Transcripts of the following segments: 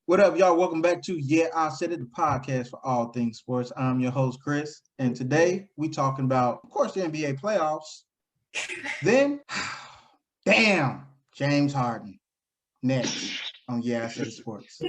What up, y'all? Welcome back to Yeah, I Said It, the podcast for all things sports. I'm your host, Chris, and today we talking about, of course, the NBA playoffs. Then, damn, James Harden. Next on Yeah, I Said It Sports.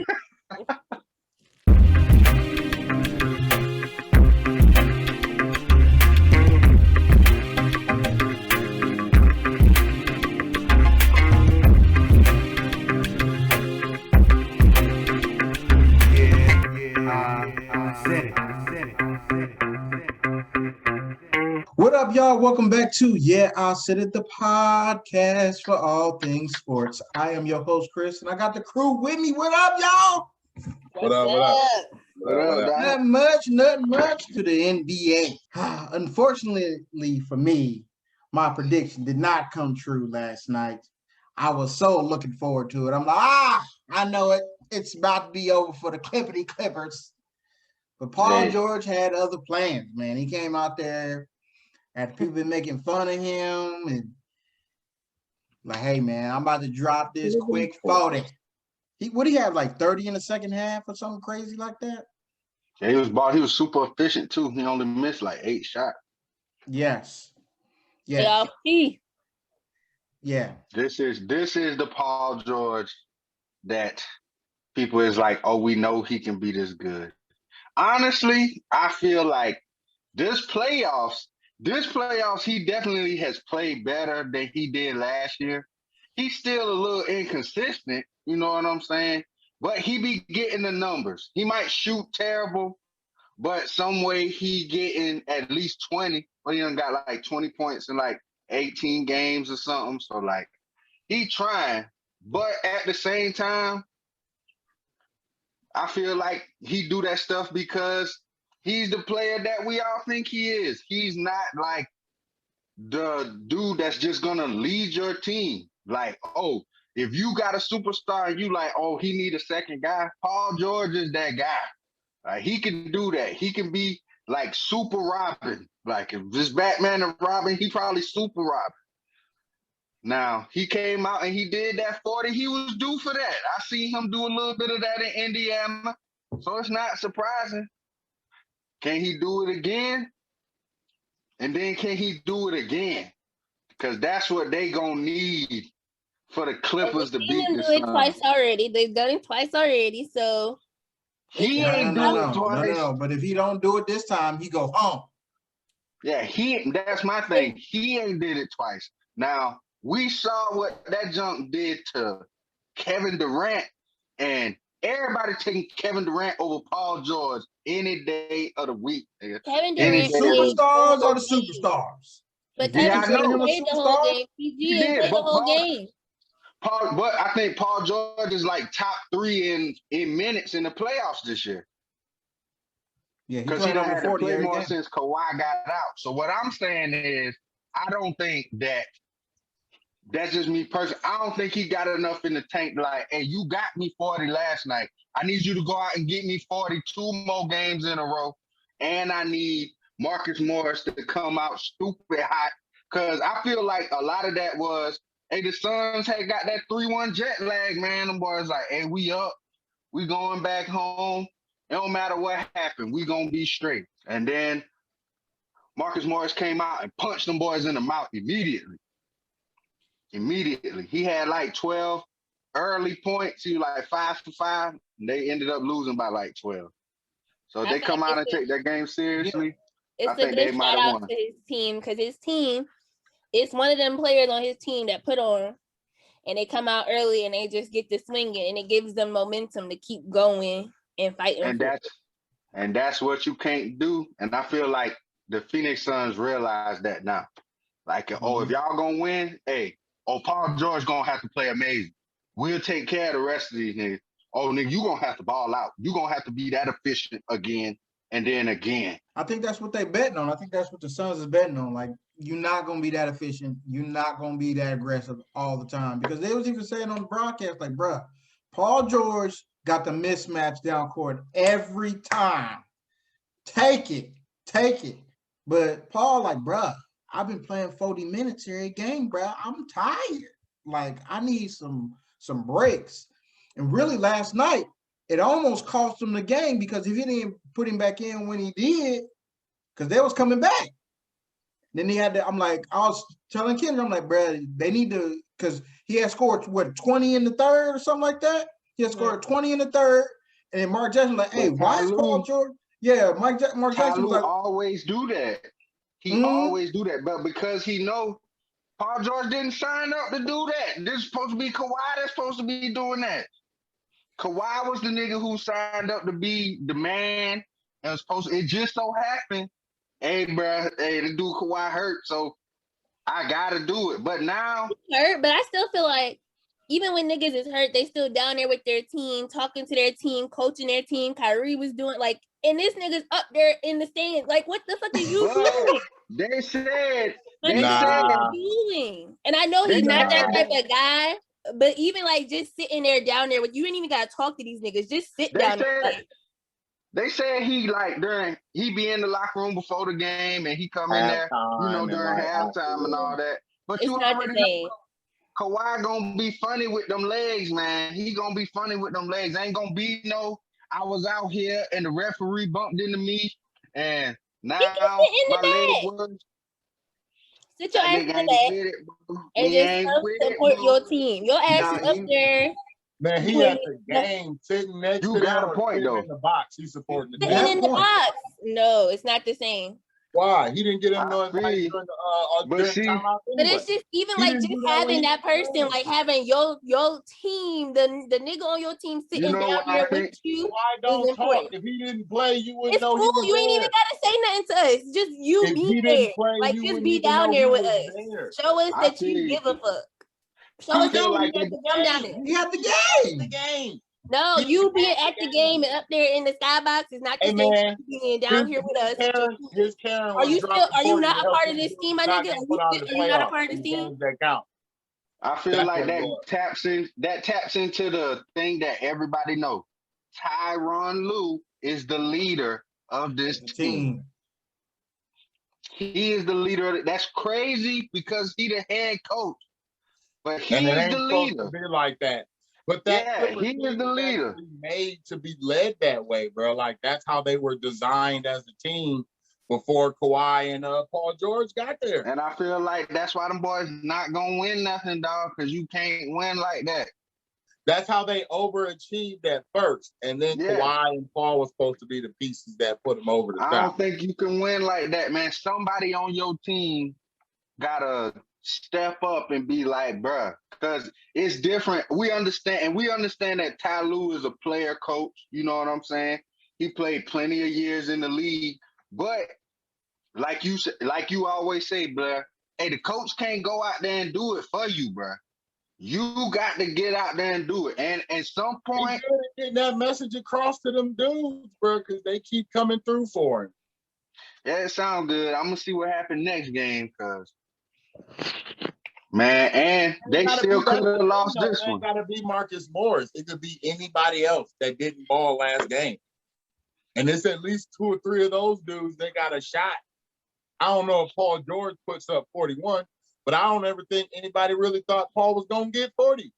What up, y'all? Welcome back to Yeah, I Said It, the podcast for all things sports. I am your host, Chris, and I got the crew with me. What up, y'all? What up? Nothing much to the NBA. Unfortunately for me, my prediction did not come true last night. I was so looking forward to it. I'm like, I know it. It's about to be over for the Clippity Clippers. But Paul George had other plans, man. He came out there after people been making fun of him and like, hey, man, I'm about to drop this quick 40. What he have, like 30 in the second half or something crazy like that? Yeah, he was super efficient too. He only missed like 8 shots. Yes. Yeah. This is the Paul George that people is like, oh, we know he can be this good. Honestly, I feel like this playoffs, he definitely has played better than he did last year. He's still a little inconsistent, you know what I'm saying? But he be getting the numbers. He might shoot terrible, but some way he getting at least 20. Or he done got like 20 points in like 18 games or something. So like he trying, but at the same time, I feel like he do that stuff because he's the player that we all think he is. He's not like the dude that's just gonna lead your team. Like, oh, if you got a superstar and you like, oh, he need a second guy, Paul George is that guy. He can do that. He can be like Super Robin. Like if this Batman and Robin, he probably Super Robin. Now, he came out and he did that 40. He was due for that. I see him do a little bit of that in Indiana. So it's not surprising. Can he do it again? And then can he do it again? Because that's what they going to need for the Clippers to beat the Suns. They've done it twice already. They've done it twice already, so... He ain't do it twice. No, but if he don't do it this time, he go home. Yeah, that's my thing. He ain't did it twice. Now, we saw what that junk did to Kevin Durant, and everybody taking Kevin Durant over Paul George any day of the week. Kevin Durant superstars or the superstars? But Kevin Durant played the whole game. He did play the whole game. But I think Paul George is like top 3 in minutes in the playoffs this year. Yeah, because he don't have to play more since Kawhi got out. So what I'm saying is, I don't think that's just me personally. I don't think he got enough in the tank. Like, hey, you got me 40 last night. I need you to go out and get me 42 more games in a row. And I need Marcus Morris to come out stupid hot. Because I feel like a lot of that was, hey, the Suns had got that 3-1 jet lag, man. Them boys like, hey, we up. We going back home. It don't matter what happened. We going to be straight. And then Marcus Morris came out and punched them boys in the mouth immediately. He had like 12 early points. He was like 5 for 5. And they ended up losing by like 12. So if they come out and take that game seriously, I think they might have won. To his team, because his team, it's one of them players on his team that put on, and they come out early and they just get to swinging, and it gives them momentum to keep going and fighting. And that's what you can't do. And I feel like the Phoenix Suns realize that now. Like, if y'all gonna win, hey, Paul George gonna have to play amazing. We'll take care of the rest of these niggas. Oh, nigga, you gonna have to ball out. You gonna have to be that efficient again and then again. I think that's what they betting on. I think that's what the Suns is betting on. Like, you're not gonna be that efficient. You're not gonna be that aggressive all the time. Because they was even saying on the broadcast, like, bruh, Paul George got the mismatch down court every time. Take it. But Paul, like, bruh, I've been playing 40 minutes every game, bruh. I'm tired. Like, I need some breaks. And really last night, it almost cost him the game because if he didn't put him back in when he did, because they was coming back. Then he had to, I was telling Kendra, I'm like, bro, they need to, because he had scored, 20 in the third or something like that? He had scored 20 in the third, and then Mark Jackson was like, hey, why is Paul George? Yeah, Mark Jackson was like, always do that. He always do that, but because he know Paul George didn't sign up to do that. This is supposed to be Kawhi that's supposed to be doing that. Kawhi was the nigga who signed up to be the man and was supposed to, it just so happened, hey, bro, hey, the dude Kawhi hurt, so I gotta do it. But now hurt, but I still feel like even when niggas is hurt, they still down there with their team, talking to their team, coaching their team. Kyrie was doing and this nigga's up there in the stands. Like, what the fuck are you doing? They said doing. And I know he's not that type of guy, but even just sitting there down there, you ain't even gotta talk to these niggas. Just sit down there. They said he be in the locker room before the game and he come in there, during halftime and all that. But it's you not already the same. Kawhi gonna be funny with them legs, man. He gonna be funny with them legs. Ain't gonna be I was out here and the referee bumped into me and now my leg was. Sit your ass in the back and just support your team. Your ass is up there. Man, he at the game sitting next to got a point though. In the box. He's supporting the team. In the box. No, it's not the same. Why? He didn't get him no advice during the timeout anyway. But it's just even just having that person, having your team, the nigga on your team sitting down here with you. Why don't talk? If he didn't play, you wouldn't know. It's cool. You ain't even gotta say nothing to us. Just you be there. Just be down there with us. Show us that you give a fuck. Show us that you come down there. He had the game. No, you being at the game and up there in the skybox is not the same as being down here with us. Are you not a part of this team, my nigga? Are you not a part of this team? I feel like that taps into the thing that everybody knows. Tyronn Lue is the leader of this team. He is the leader of it. That's crazy because he the head coach. But he is the leader. To be like that. But he is the leader. Made to be led that way, bro. That's how they were designed as a team before Kawhi and Paul George got there. And I feel like that's why them boys not gonna win nothing, dog, because you can't win like that. That's how they overachieved at first. And then Kawhi and Paul was supposed to be the pieces that put them over the top. I don't think you can win like that, man. Somebody on your team gotta step up and be like, bruh, because it's different. We understand that Ty Lue is a player coach. You know what I'm saying? He played plenty of years in the league, but like you always say, bruh, hey, the coach can't go out there and do it for you, bruh. You got to get out there and do it. And at some point, getting that message across to them dudes, bro, because they keep coming through for him. Yeah, it sounds good. I'm gonna see what happens next game, cause man, and they still could have lost this one. It gotta be Marcus Morris. It could be anybody else that didn't ball last game. And it's at least 2 or 3 of those dudes, they got a shot. I don't know if Paul George puts up 41, but I don't ever think anybody really thought Paul was gonna get 40.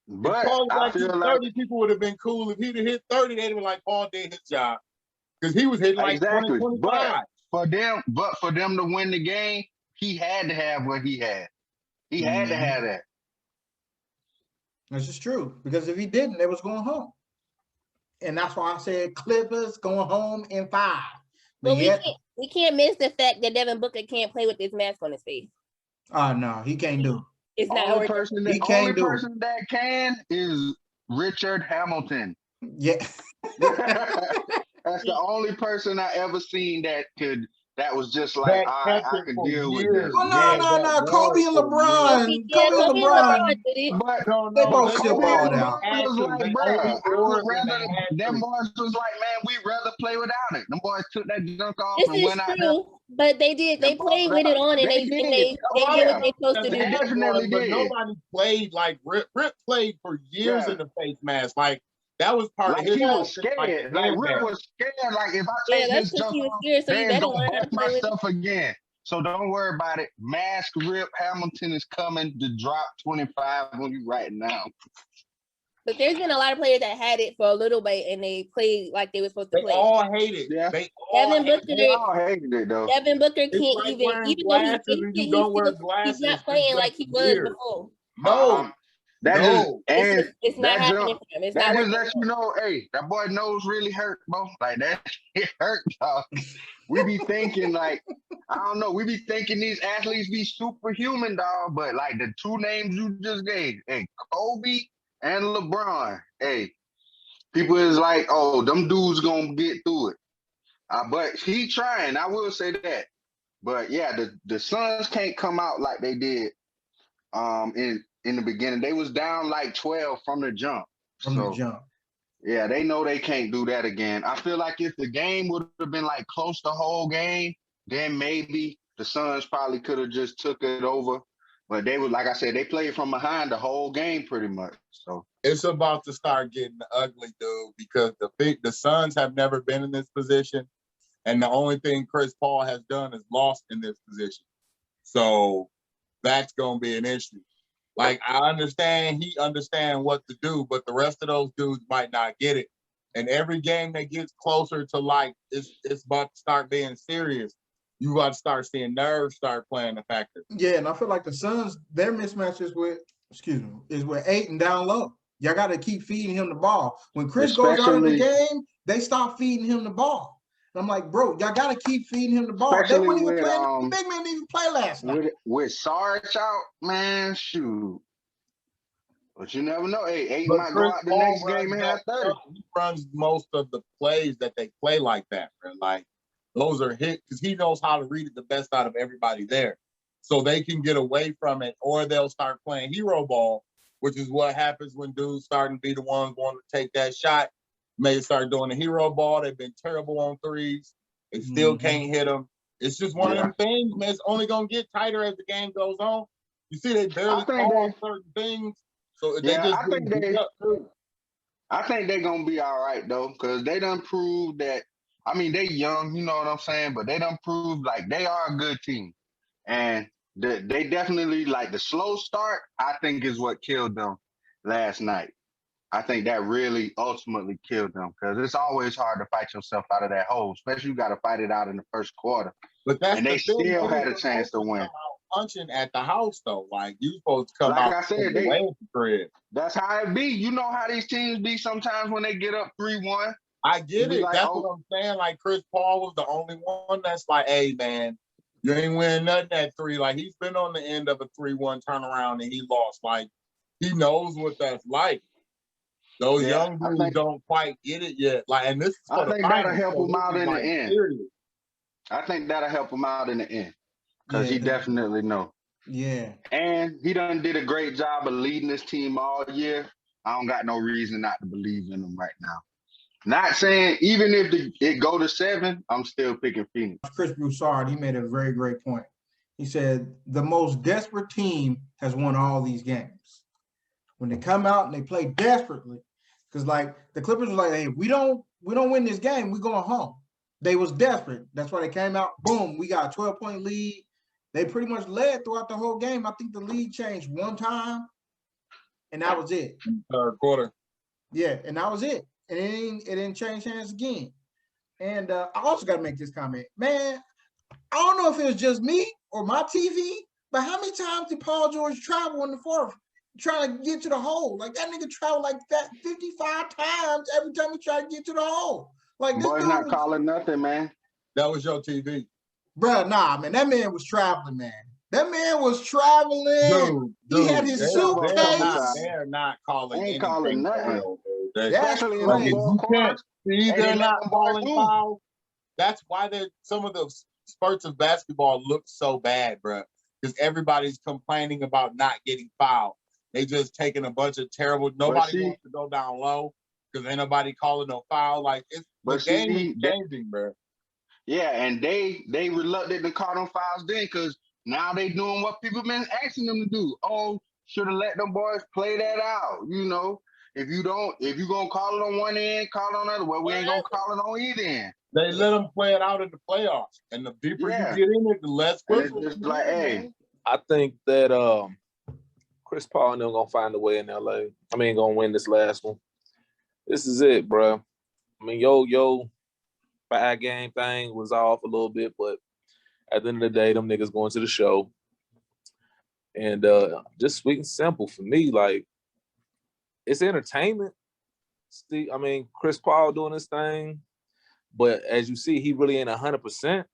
But if Paul I feel 30, people would have been cool. If he'd have hit 30, they'd have been like, Paul did his job. Because he was hitting like 20, 25. But for them to win the game, he had to have what he had. He had to have that. This is true. Because if he didn't, they was going home. And that's why I said Clippers going home in 5. But we can't miss the fact that Devin Booker can't play with this mask on his face. Oh, no, he can't do it. It's not the only person that can is Richard Hamilton. Yeah. That's the only person I ever seen that was just like, I can deal with this. Well, no. Kobe and LeBron. Kobe and LeBron. But they both still balled out. Them boys was like, man, we'd rather play without it. Them boys took that junk off and went out there. But they did. They played with it on, and they did what they supposed to do. Definitely but did. Nobody played like Rip. Rip played for years in the face mask. Like that was part of his. He was scared. Like Rip was scared. Like if I take this junk off, they're gonna hold my stuff again. So don't worry about it. Mask Rip Hamilton is coming to drop 25 on you right now. But there's been a lot of players that had it for a little bit and they played like they were supposed to They play. all hate it. Yeah. They all hated it though. Devin Booker can't It's like even wearing though he glasses thinks and it, you don't wear he's glasses. not playing like he was weird. before. No, That no. It's not happening for him. It's that not just working. lets you know, hey, that boy nose really hurt, bro. Like that it hurt, dog. We be thinking like, I don't know, we be thinking these athletes be superhuman, dog. But like the two names you just gave, hey, Kobe and LeBron, hey, people is like, oh, them dudes gonna get through it. But he trying, I will say that. But yeah, the Suns can't come out like they did in the beginning. They was down like 12 from the jump. Yeah, they know they can't do that again. I feel like if the game would have been like close the whole game, then maybe the Suns probably could have just took it over. But they were, like I said, they played from behind the whole game pretty much. So it's about to start getting ugly, dude, because the Suns have never been in this position. And the only thing Chris Paul has done is lost in this position. So that's going to be an issue. Like, I understand he understands what to do, but the rest of those dudes might not get it. And every game that gets closer to like, it's about to start being serious. You got to start seeing nerves start playing a factor. Yeah, and I feel like the Suns, their mismatch is with Ayton down low. Y'all got to keep feeding him the ball. When Chris goes out of the game, they stop feeding him the ball. And I'm like, bro, y'all got to keep feeding him the ball. They weren't even playing. Big man didn't even play last night. With Sarge out, man, shoot. But you never know. Hey, Ayton might go out the next game and have 30. He runs most of the plays that they play like that, man. Like, those are hit because he knows how to read it the best out of everybody there. So they can get away from it, or they'll start playing hero ball, which is what happens when dudes starting to be the ones wanting to take that shot. May start doing the hero ball. They've been terrible on threes. They still can't hit them. It's just one of them things, man. It's only going to get tighter as the game goes on. You see, they barely call certain things. So they just I think they're going to be all right, though, because they done proved that, I mean, they young, you know what I'm saying, but they done proved like they are a good team. And they definitely, like the slow start, I think is what killed them last night. I think that really ultimately killed them because it's always hard to fight yourself out of that hole, especially you got to fight it out in the first quarter. But that's and they still had a chance to win. Punching at the house though, like you supposed to come like out. Like I said, that's how it be. You know how these teams be sometimes when they get up 3-1. I get it. Like, that's what I'm saying. Like Chris Paul was the only one that's like, hey man, you ain't winning nothing at 3. Like he's been on the end of a 3-1 turnaround and he lost. Like he knows what that's like. Those young dudes don't quite get it yet. Like, and this is I think that'll help him out in the end. Serious. I think that'll help him out in the end because he definitely know. Yeah, and he done did a great job of leading this team all year. I don't got no reason not to believe in him right now. Not saying even if it go to 7, I'm still picking Phoenix. Chris Broussard, he made a very great point. He said the most desperate team has won all these games. When they come out and they play desperately, because like the Clippers was like, hey, we don't win this game, we're going home. They was desperate. That's why they came out, boom, we got a 12-point lead. They pretty much led throughout the whole game. I think the lead changed one time, and that was it. Third quarter. Yeah, and that was it. And it didn't change hands again. And I also got to make this comment. Man, I don't know if it was just me or my TV, but how many times did Paul George travel in the fourth trying to get to the hole? Like, that nigga traveled like that 55 times every time he tried to get to the hole. Like, this boy's not calling nothing, man. That was your TV. Bruh, nah, man. That man was traveling, man. That man was traveling. Dude, he had his suitcase. They're not calling anything. Ain't calling nothing. Especially in the they're not calling fouls. That's why some of the spurts of basketball look so bad, bro. Because everybody's complaining about not getting fouled. They just taking a bunch of terrible. Nobody wants to go down low because ain't nobody calling no foul. Like the game is changing, bro. Yeah, and they reluctant to call them fouls then because now they doing what people been asking them to do. Oh, should have let them boys play that out. You know, if you gonna call it on one end, call it on the other. Well, we ain't gonna call it on either end. They let them play it out in the playoffs, and the deeper you get in it, the less quickly. It's just like, hey, I think that Chris Paul and them gonna find a way in LA. I mean, gonna win this last one. This is it, bro. I mean, yo, 5-game thing was off a little bit, but at the end of the day, them niggas going to the show. And just sweet and simple for me, like, it's entertainment. See, I mean, Chris Paul doing his thing, but as you see, he really ain't 100%.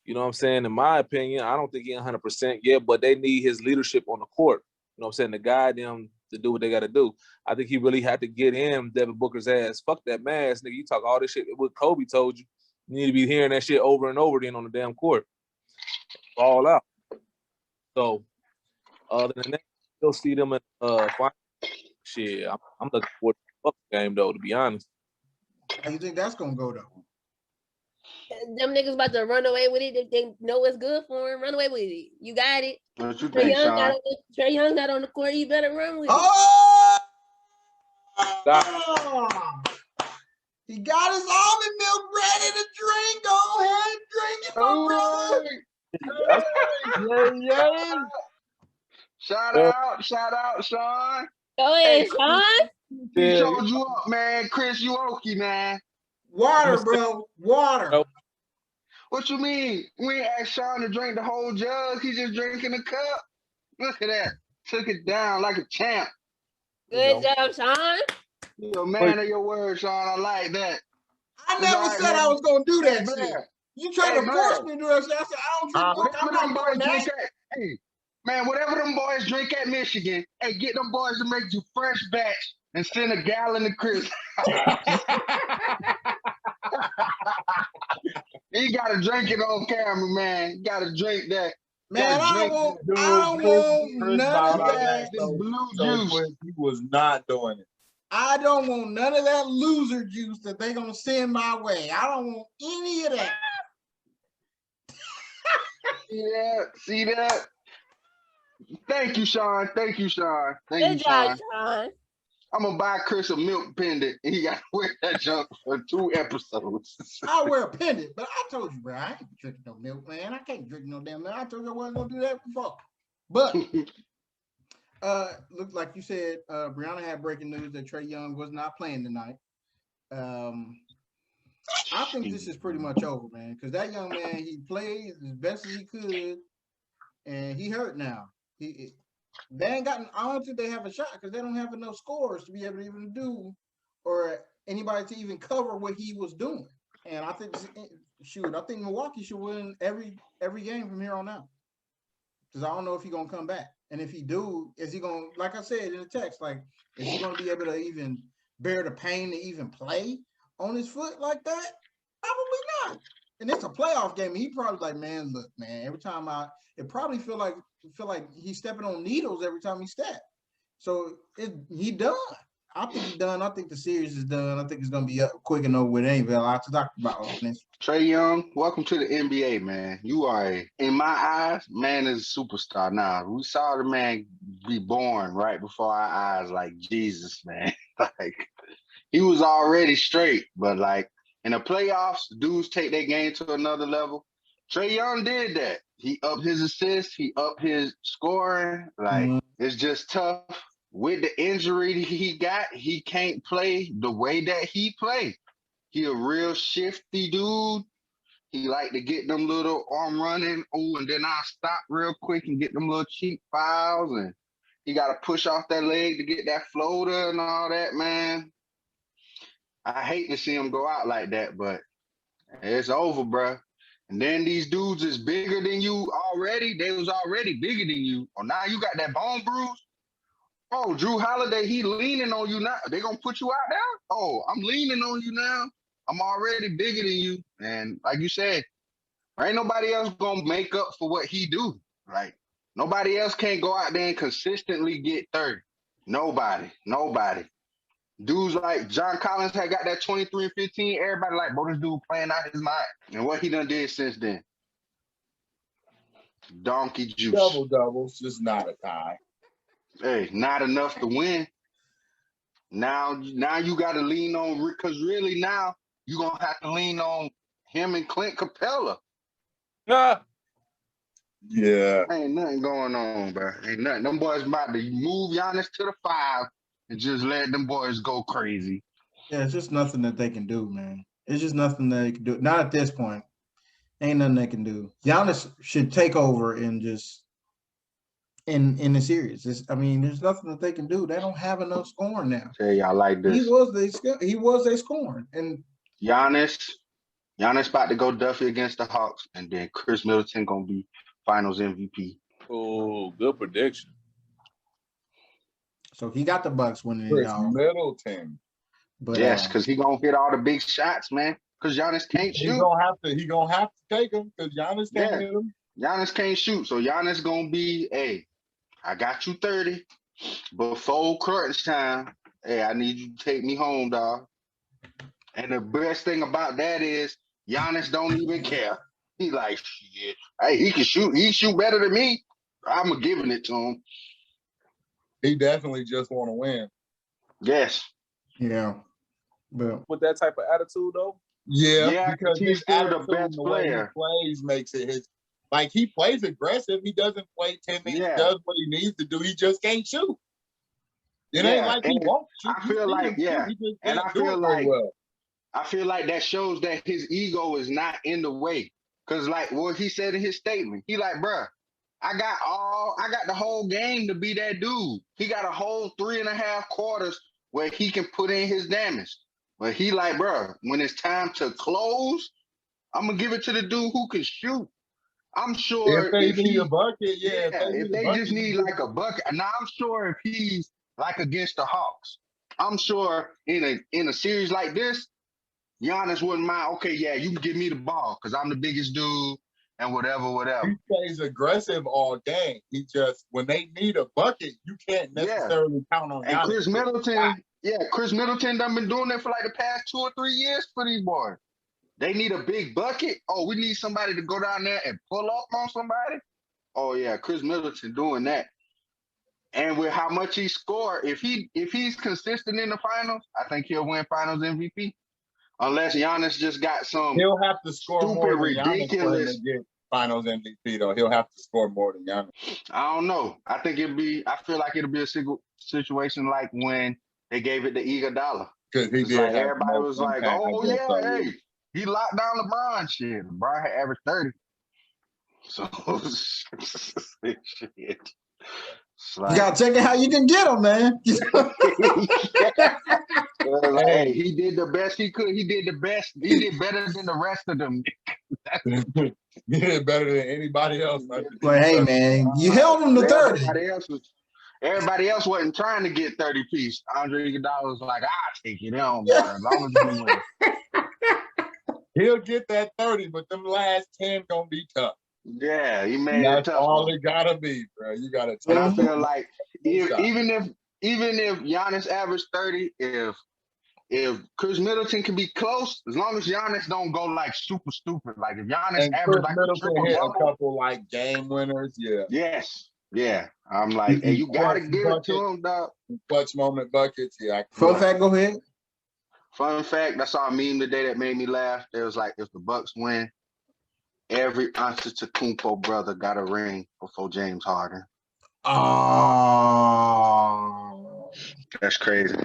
You know what I'm saying? In my opinion, I don't think he 100% yet, but they need his leadership on the court. You know what I'm saying? To guide them to do what they got to do. I think he really had to get in Devin Booker's ass. Fuck that mask, nigga. You talk all this shit what Kobe told you. You need to be hearing that shit over and over again on the damn court. All out. So, other than that, you'll see them in final. Shit, I'm looking forward to the Bucks game, though, to be honest. How you think that's gonna go, though? Them niggas about to run away with it. They know what's good for him. Run away with it. You got it. What you think, Sean? Trae Young got on the court. You better run with it. Oh! He got his almond milk ready to drink. Go ahead, drink it, my brother. Yeah. Shout out, Sean. Go ahead, Sean. He showed you up, man. Chris Uoki, man. Water, bro. Water. What you mean? We ain't asked Sean to drink the whole jug. He just drinking a cup. Look at that. Took it down like a champ. Good job, Sean. You're a man of your word, Sean. I like that. I never said I was gonna do that shit. You trying to force me to do that shit. I said I don't drink milk. I'm not doing that. Hey, man, whatever them boys drink at Michigan, hey, get them boys to make you fresh batch and send a gallon to Chris. You gotta drink it on camera, man. You gotta drink that. Man, I don't want none of that. Blue juice. He was not doing it. I don't want none of that loser juice that they gonna send my way. I don't want any of that. See that? Thank you, Sean. Thank you, Sean. Good job, Sean. I'm gonna buy Chris a milk pendant, and he gotta wear that junk for 2 episodes. I wear a pendant, but I told you, bro, I ain't drinking no milk, man. I can't drink no damn milk. I told you I wasn't gonna do that before. But looked like you said, Brianna had breaking news that Trae Young was not playing tonight. I think this is pretty much over, man, because that young man, he played as best as he could, and he hurt now. They ain't gotten. I don't think they have a shot because they don't have enough scores to be able to even do, or anybody to even cover what he was doing. And I think, I think Milwaukee should win every game from here on out, because I don't know if he's gonna come back. And if he do, is he gonna, like I said in the text, like, is he gonna be able to even bear the pain to even play on his foot like that? Probably not. And it's a playoff game. He probably like, man, look, man, every time it probably feel like he's stepping on needles every time he step. So he done. I think he's done. I think the series is done. I think it's gonna be up quick and over with. Ain't a lot to talk about on this. Trae Young, welcome to the NBA, man. You are, in my eyes, man is a superstar now. We saw the man be born right before our eyes, like Jesus, man. Like, he was already straight, but like in the playoffs, dudes take their game to another level. Trae Young did that. He upped his assists, he upped his scoring. Like, it's just tough. With the injury he got, he can't play the way that he played. He a real shifty dude. He like to get them little arm running. Oh, and then I'll stop real quick and get them little cheap fouls. And he got to push off that leg to get that floater and all that, man. I hate to see him go out like that, but it's over, bro. And then these dudes is bigger than you already. They was already bigger than you. Oh, now you got that bone bruise. Oh, Drew Holiday, he leaning on you now. They gonna put you out there? Oh, I'm leaning on you now. I'm already bigger than you. And like you said, ain't nobody else gonna make up for what he do. Like, nobody else can't go out there and consistently get 30. Nobody. Dudes like John Collins had got that 23 and 15. Everybody like, bro, this dude playing out his mind. And what he done did since then? Donkey juice. Double-doubles, just not a tie. Hey, not enough to win. Now you got to lean on, because really now you're going to have to lean on him and Clint Capella. Nah. Yeah. Ain't nothing going on, bro. Ain't nothing. Them boys about to move Giannis to the 5 and just let them boys go crazy. Yeah, it's just nothing that they can do, man. It's just nothing that they can do. Not at this point. Ain't nothing they can do. Giannis should take over and just in the series. I mean, there's nothing that they can do. They don't have enough scoring now. Tell y'all like this. He was their scoring, and Giannis about to go Duffy against the Hawks, and then Chris Middleton gonna be Finals MVP. Oh, good prediction. so he got the Bucks winning it Chris all. Middleton. But Yes, because he gonna hit all the big shots, man. Because Giannis can't He shoot. gonna have to take him because Giannis can't hit him. Giannis can't shoot, so Giannis gonna be, hey, I got you 30 before crunch time. Hey, I need you to take me home, dog. And the best thing about that is Giannis don't even care. He like, shit. Hey, he can shoot. He shoot better than me. I'm giving it to him. He definitely just want to win. Yes. yeah, but With that type of attitude, though. Yeah, because he's still the best player. He plays makes it his. Like, he plays aggressive. He doesn't play timid. He does what he needs to do. He just can't shoot. It ain't like he won't shoot. I feel like, and I feel like that shows that his ego is not in the way. Cause like what he said in his statement, he like, bruh, I got the whole game to be that dude. He got a whole 3.5 quarters where he can put in his damage. But he like, bruh, when it's time to close, I'm gonna give it to the dude who can shoot. I'm sure if they need a bucket, if they just need like a bucket. Now I'm sure if he's like against the Hawks, I'm sure in a series like this, Giannis wouldn't mind. Okay, yeah, you can give me the ball because I'm the biggest dude and whatever. He stays aggressive all game. He just, when they need a bucket, you can't necessarily count on Giannis. And Chris Middleton done been doing that for like the past 2 or 3 years for these boys. They need a big bucket. Oh, we need somebody to go down there and pull up on somebody. Oh yeah, Chris Middleton doing that. And with how much he scored, if he's consistent in the finals, I think he'll win Finals MVP. Unless Giannis just got some, he'll have to score more than ridiculous. Giannis to get Finals MVP. Though he'll have to score more than Giannis. I don't know. I feel like it'll be a situation like when they gave it to Iguodala. Because he did. Like everybody was like, "Oh yeah, hey, he locked down LeBron." Shit, LeBron had averaged 30. So shit. Like, you gotta check it how you can get him, man. Hey, he did the best he could. He did the best. He did better than the rest of them. He did better than anybody else. But hey, man, you held him to 30. Everybody else wasn't trying to get 30 piece. Andre Iguodala was like, "I'll take it on, as long as you win." He'll get that 30, but them last 10 gonna be tough. Yeah, he made it tough. That's all it gotta be, bro. You gotta. And I feel like even if Giannis averaged 30, if Chris Middleton can be close, as long as Giannis don't go like super stupid, like if Giannis averaged like Middleton hit a couple like game winners, Yes, yeah. I'm like, hey, you gotta give it to him, dog. Clutch moment buckets, Fun fact, go ahead. Fun fact, I saw a meme today that made me laugh. It was like, if the Bucks win, every Antetokounmpo brother got a ring before James Harden. Oh, that's crazy.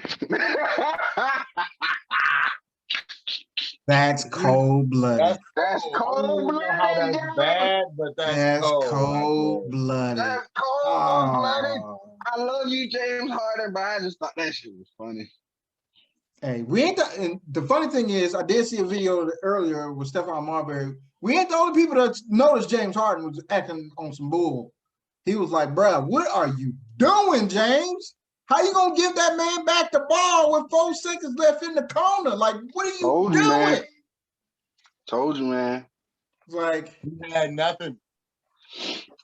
That's cold-blooded. That's cold-blooded. How that's bad, but that's cold-blooded. That's cold-blooded. I love you, James Harden, but I just thought that shit was funny. Hey, we ain't and the funny thing is, I did see a video earlier with Stephon Marbury. We ain't the only people that noticed James Harden was acting on some bull. He was like, bruh, what are you doing, James? How you gonna give that man back the ball with 4 seconds left in the corner? Like, what are you doing? Told you, man. It's like, he had nothing.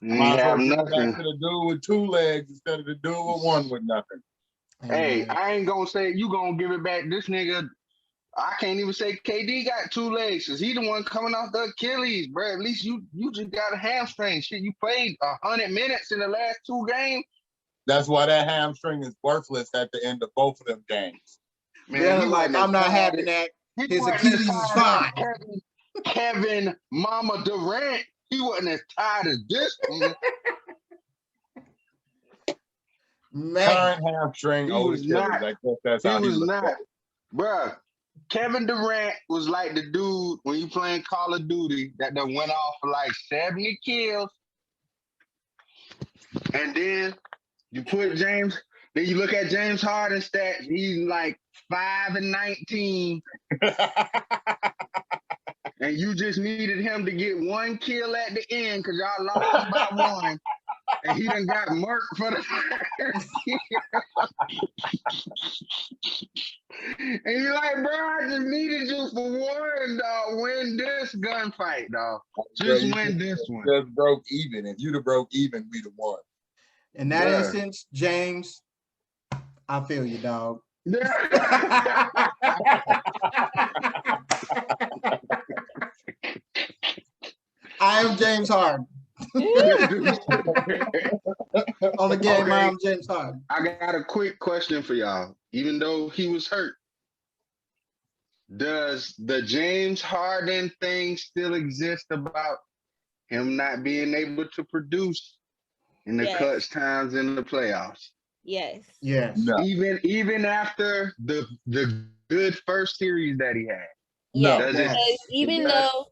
He have nothing. Back to the dude with 2 legs instead of the dude with 1 with nothing. Hey, I ain't gonna say you gonna give it back. This nigga, I can't even say KD got 2 legs because he the one coming off the Achilles, bro. At least you just got a hamstring. Shit, you played 100 minutes in the last 2 games. That's why that hamstring is worthless at the end of both of them games. Man, he's like, I'm not having that. His Achilles is fine. Kevin Mama Durant. he wasn't as tired as this nigga. Man, Current hamstring, He old was Achilles. not. I guess that's He how he was looked not. at it. Bruh, Kevin Durant was like the dude when you playing Call of Duty that done went off for like 70 kills. And then you put James, then you look at James Harden stats, he's like 5 and 19. And you just needed him to get one kill at the end because y'all lost by one. And he done got murked for the first year. And you're like, bro, I just needed you for one, dog. Win this gunfight, dog. Just win this one. Just broke even. If you'd have broke even, we'd have won. in that Yeah. instance, James, I feel you, dog. Yeah. I am James Harden. On the game, Okay. I am James Harden. I got a quick question for y'all. Even though he was hurt, does the James Harden thing still exist about him not being able to produce in the Yes. clutch times in the playoffs? Yes. Yes. No. Even after the good first series that he had. Yes. Does it- Because even does- though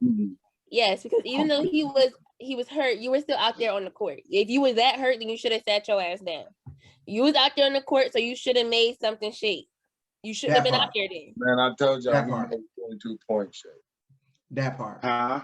even though he was hurt, you were still out there on the court. If you was that hurt, then you should have sat your ass down. You was out there on the court, so you should have made something shake. You shouldn't have That been part. out there then. Man, I told y'all That he part. made 22 points shake. That part. Huh?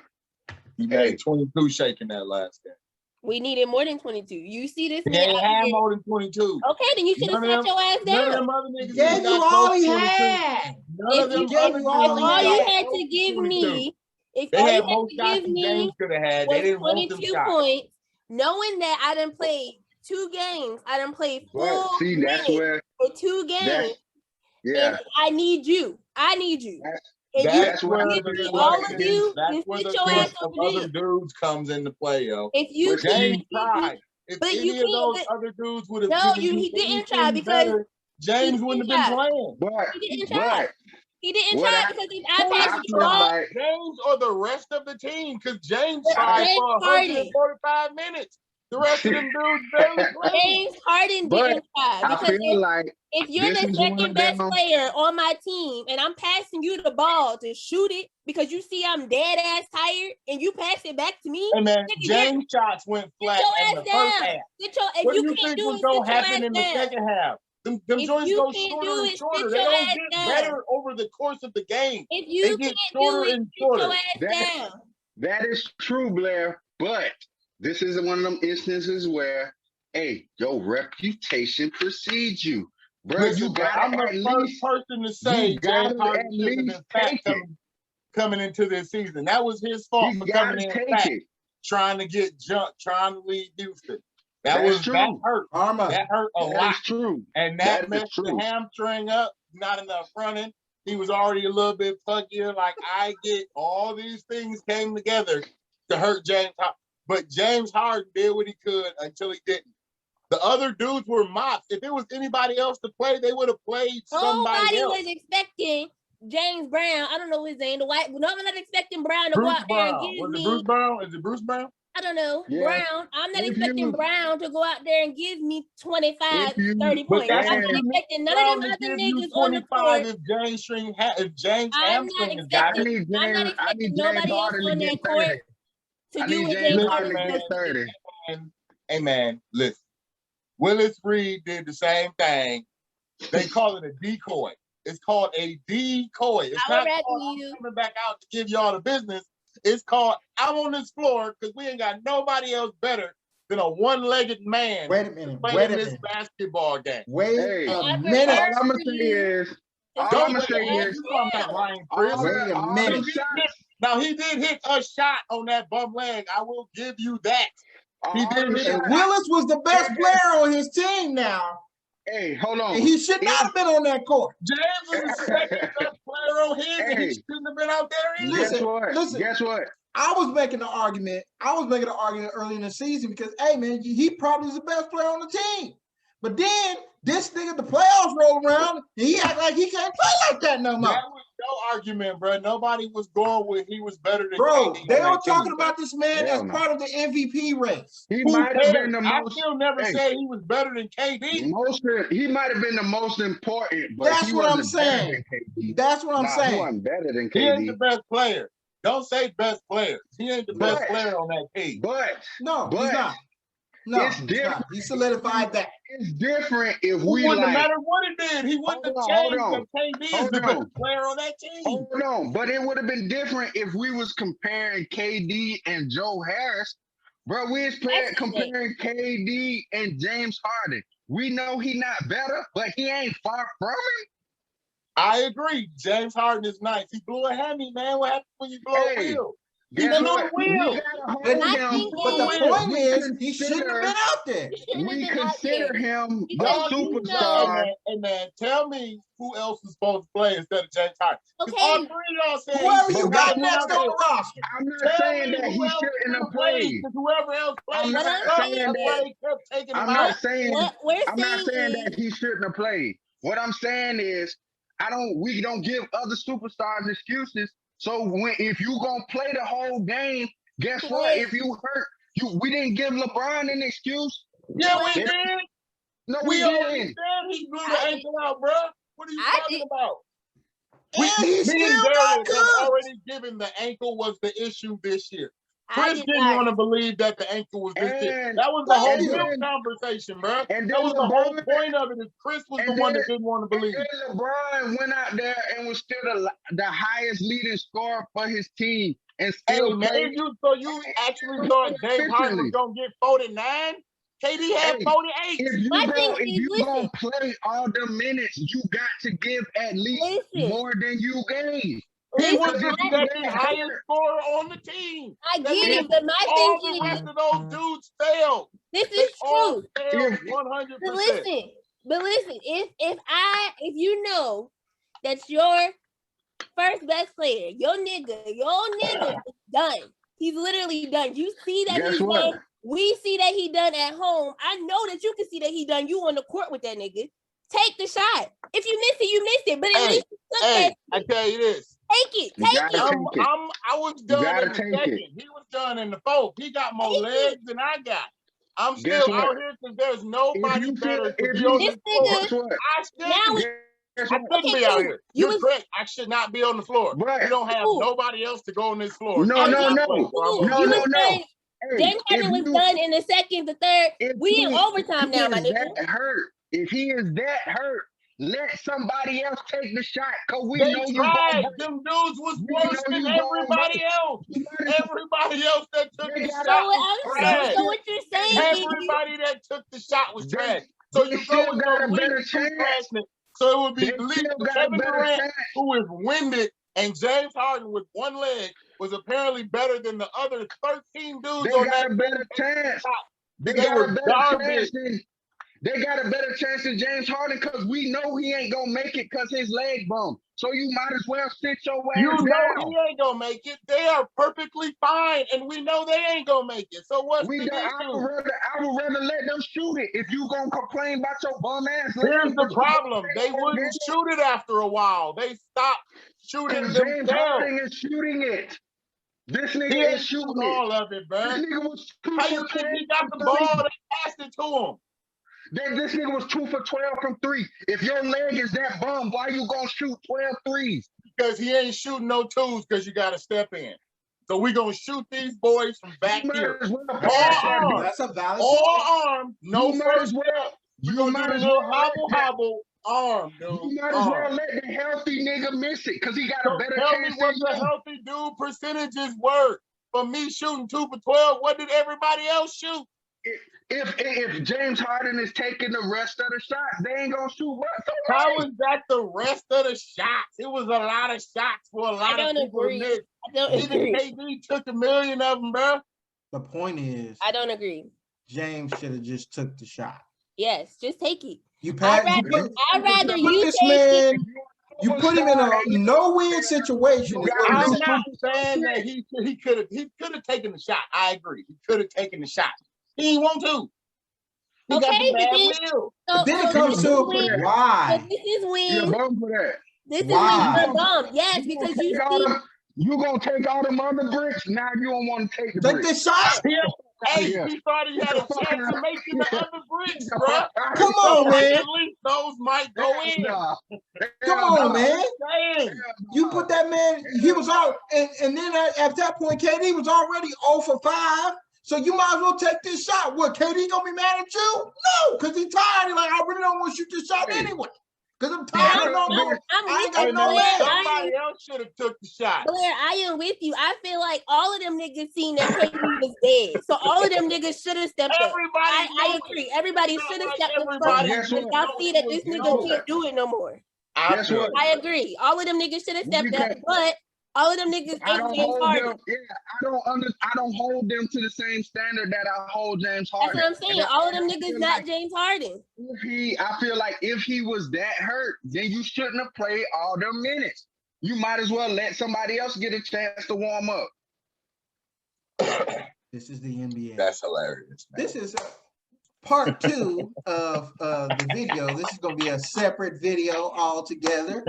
He Hey. made 22 shake in that last game. We needed more than 22. You see this He man ain't out had here. more than 22. Okay, then you should have None sat of your ass None of down. them other niggas Gave even you got all close he to 22. had. None of them If gave other you all dudes he all you had. had close to give 22. me, if They all you had had more to shots give than me James could have had. They was didn't want them 22 shots. points, knowing that I done played 2 games, I done played But full see, that's minutes where for 2 games, that's yeah. and I need you. That's- And That's you where give the me clutch all of is. you, That's then where sit the your clutch ass of over other there. dudes comes into play, yo. If you But can't James give me, tried. If but you any of can't. those But other dudes would have no, given he you didn't try anything because better, James wouldn't have been try. playing. But He didn't try. but He didn't what try I- because if I Who pass I you the feel ball, like James or the rest of the team, because James But tried James for Harden. 145 minutes. The rest of them dudes barely played. James Harden But didn't try I because feel like if you're this the is one second of best them. player on my team and I'm passing you the ball to shoot it because you see I'm dead ass tired and you pass it back to me, Hey man, Nigga, James shots went flat your in ass the first down. half. Sit your, if What you do you can't think do was it, gonna sit your happen ass in the down. second half? Them If joints you go can't shorter do and it, shorter. sit They your don't ass get down. better over the course of the game. If They you get can't do shorter it, and sit your shorter. ass That- down. That is true, Blair. But this is one of them instances where, hey, your reputation precedes you, bro. Listen, You bro, gotta I'm the at first least person to say you gotta James Harden at shouldn't have least been fat take it. coming into this season. That was his fault You for gotta coming in take fat, it. trying to get jumped, trying to lead Houston. That That's was true. that hurt. Karma. That hurt a That lot. is true. And That that is messed the true. hamstring up, not enough running. He was already a little bit funkier. Like, I get all these things came together to hurt James Harden. But James Harden did what he could until he didn't. The other dudes were mops. If it was anybody else to play, they would have played somebody Nobody else. was expecting James Brown. I don't know his name. The white. No, I'm not expecting Brown to go Bruce out there and Brown. give Was it me. Bruce Brown? Is it Bruce Brown? I don't know. Yeah. Brown. I'm not If expecting you- Brown to go out there and give me 25, If you- 30 But points. that's I'm what not you need expecting none Brown of them to other give you niggas on the 25 court. if James I'm not hamstring has got expecting. it. I'm not expecting nobody else Harden to on get that court 30. to I do need what James James Listen, Harden Harden to man. get 30. Hey man, listen. Willis Reed did the same thing. They call it a decoy. It's called a decoy. It's I would not rather called I'm you. coming back out to give y'all the business. It's called I'm on this floor because we ain't got nobody else better than a one-legged man Wait a minute. playing Wait a this minute. basketball game. Wait Hey, a I minute. All I'm gonna for say you is, all Don't I'm gonna wait, say man. is, You talking about Ryan all Chris? Wait a all minute. them shots, Now he did hit a shot on that bum leg. I will give you that. He all did them hit And shots. Willis was the best player on his team now. Hey, hold on. And he should not have been on that court. James was the second best player on his, and he Hey. shouldn't have been out there either. Listen, Guess what? listen. Guess what? I was making an argument early in the season because, hey, man, he probably is the best player on the team. But then this nigga, the playoffs roll around, and he act like he can't play like that no more. no argument, bro. Nobody was going with he was better than Bro, KD. they on were that talking team, about this man Hell as no. part of the MVP race. He Who might have been cares? the I most. still never Hey, said he was better than KD. he might have been the most important, but That's he what I'm wasn't better saying. than KD. That's what I'm Nah, he saying. wasn't better than He ain't the KD. best player. Don't say best player. He ain't the best But player on that team. No, he's but not. No, it's he's different. not. He solidified that. It's different if It we wouldn't have like. mattered what he did. He wouldn't have Hold changed on. that KD is Hold the best on. player on that team. Hold on. But it would have been different if we was comparing KD and Joe Harris. Bro, we was comparing KD and James Harden. We know he not better, but he ain't far from him. I agree. James Harden is nice. He blew a hammy, man. What happens when you blow a wheel? He Guess blew what? a wheel. We gotta hold But, him. but the Wheel. point is, he shouldn't have been out there. We consider him the Because you know- superstar. Hey man, tell me who else is supposed to play instead of James Harden. Okay. All three of y'all saying Whoever he you should got have been next out on there. the roster. I'm not Tell saying me that who he else shouldn't have played. played. Because whoever else played, I'm What not I'm saying saying that. they kept taking him I'm out. not saying. What we're I'm not saying saying that he shouldn't have played. What I'm saying is, we don't give other superstars excuses. So if you gonna play the whole game, guess what? If you hurt, we didn't give LeBron an excuse. Yeah, we did. No, We we already didn't. said he blew the ankle out, bro. What are you talking about? And he Me still and got Darius have cooked. already given the ankle was the issue this year. I Chris did didn't not. want to believe that the ankle was this year. And That was the whole Thank you. real conversation, bro. And That then was the whole LeBron- point of it. Is Chris was the and one then- that didn't want to believe. And then LeBron went out there and was still the highest leading scorer for his team, and Hey still man, played. you actually thought James Harden was gonna get 49? KD had Hey, 48. If you gonna play all the minutes, you got to give at least more than you gave. He was Listen, the second highest scorer on the team. I get it, but my All thing the is, rest of those dudes failed. this They is all true. failed But 100%. listen, if you know that your first best player, your nigga is done. He's literally done. You see that Guess he's what? done. We see that he done at home. I know that you can see that he done. You on the court with that nigga. Take the shot. If you miss it, you missed it. But at least you took that. I tell you this. Take it. Take it. I was done in the second. It. He was done in the fourth. He got more legs than I got. I'm Guess still what? out here because there's nobody better to be you- on the floor. Guess what? I shouldn't Okay, be out cool. here. You You're was- correct. I should not be on the floor. Right. We don't have Cool. nobody else to go on this floor. No. Cool. No. You was done. James Harden was done in the second, the third. We in overtime now, my nigga. If he is that hurt, let somebody else take the shot. Cause we They know you tried. gonna Them dudes was We worse know than you gonna everybody else. Everybody else that took the shot was trash. So what you're saying is Everybody that took the shot was They- trash. So they you still go with got your a better least two chance. trashness. So it would be They at least still got a Kevin better Durant, chance. who is winded, and James Harden with one leg was apparently better than the other 13 dudes They on got that a better team. chance. They They got were a better garbage. chance than They got a better chance than James Harden because we know he ain't gonna make it because his leg bum. So you might as well sit your ass You know down. he ain't gonna make it. They are perfectly fine, and we know they ain't gonna make it. So what's the issue? I would rather let them shoot it. If you gonna complain about your bum ass leg, here's the problem: they wouldn't shoot it after a while. They stopped shooting James themselves. Harden is shooting it. This He nigga ain't is shooting shooting all of it, This man. nigga was 2 How for you think 12 he got the from ball? 3. They passed it to him. This nigga was 2 for 12 from 3. If your leg is that bum, why you gonna shoot 12 threes? Because he ain't shooting no twos because you got to step in. So we gonna shoot these boys from back here. All That's a valid all point. arm, no first step. You gonna do a little hobble arm, dude. You might as well let the healthy nigga miss it because he got a better Tell me chance what than the you. healthy dude percentages were. For me shooting 2 for 12, what did everybody else shoot? If James Harden is taking the rest of the shots, they ain't gonna shoot. How was that the rest of the shots? It was a lot of shots for a lot of people to miss. Even KD took a million of them, bro. The point is, I don't agree. James should have just took the shot. Yes, just take it. You pass. I'd rather you this take man. it. You put him in a no-win situation. I'm not saying that he could have taken the shot. I agree. He could have taken the shot. He didn't want to. He got the bad will. Then it comes to why. But this is when. You're bum for that. This is Why? when you're dumb. Yes, because you see. You gonna take all them other bricks? Now you don't want to take the Take bricks. this shot. Hey, Yeah. he thought he had a chance of making the other bricks, bro. Come on, man. At least those might go in. Nah. Come on, man. Dang. You put that man, he was out, and then at that point, KD was already 0 for 5. So you might as well take this shot. What, KD gonna be mad at you? No, because he's tired. He's like, I really don't want to shoot this shot anyway. Because I'm tired. I ain't got no legs. Somebody else should have took the shot. Blair, I am with you. I feel like all of them niggas seen that KD was dead. So all of them niggas should have stepped up. I agree. Everybody should have stepped up. Y'all see that this nigga can't do it no more. Guess what? I agree. All of them niggas should have stepped up, but all of them niggas ain't James Harden. I don't hold them to the same standard that I hold James Harden. That's what I'm saying. All of them niggas not James Harden. I feel like if he was that hurt, then you shouldn't have played all them minutes. You might as well let somebody else get a chance to warm up. This is the NBA. That's hilarious, man. This is part 2 of the video. This is going to be a separate video altogether.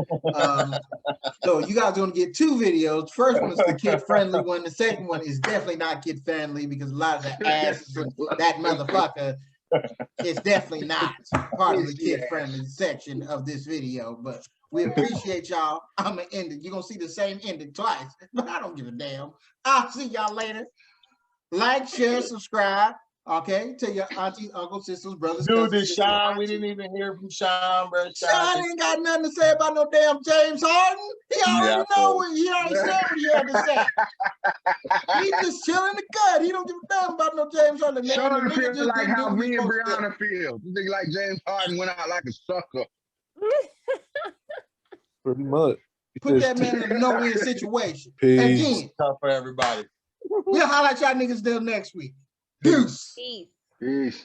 So you guys are going to get 2 videos. First one is the kid-friendly one. The second one is definitely not kid-friendly because a lot of the asses of that motherfucker is definitely not part of the kid-friendly section of this video. But we appreciate y'all. I'm going to end it. You're going to see the same ending twice, but I don't give a damn. I'll see y'all later. Like, share, subscribe. Okay, tell your aunties, uncles, sisters, brothers. Dude, this SHAUN, we didn't even hear from SHAUN, bro. SHAUN ain't got nothing to say about no damn James Harden. He already know what he already said what he had to say. He just chilling the gut. He don't give a damn about no James Harden. SHAUN feels like how me and Brianna feel. You think like James Harden went out like a sucker. Pretty much. Put that man in a no-win situation. Peace. Again, Tough for everybody. we'll highlight y'all niggas till next week. Peace. Peace. Peace.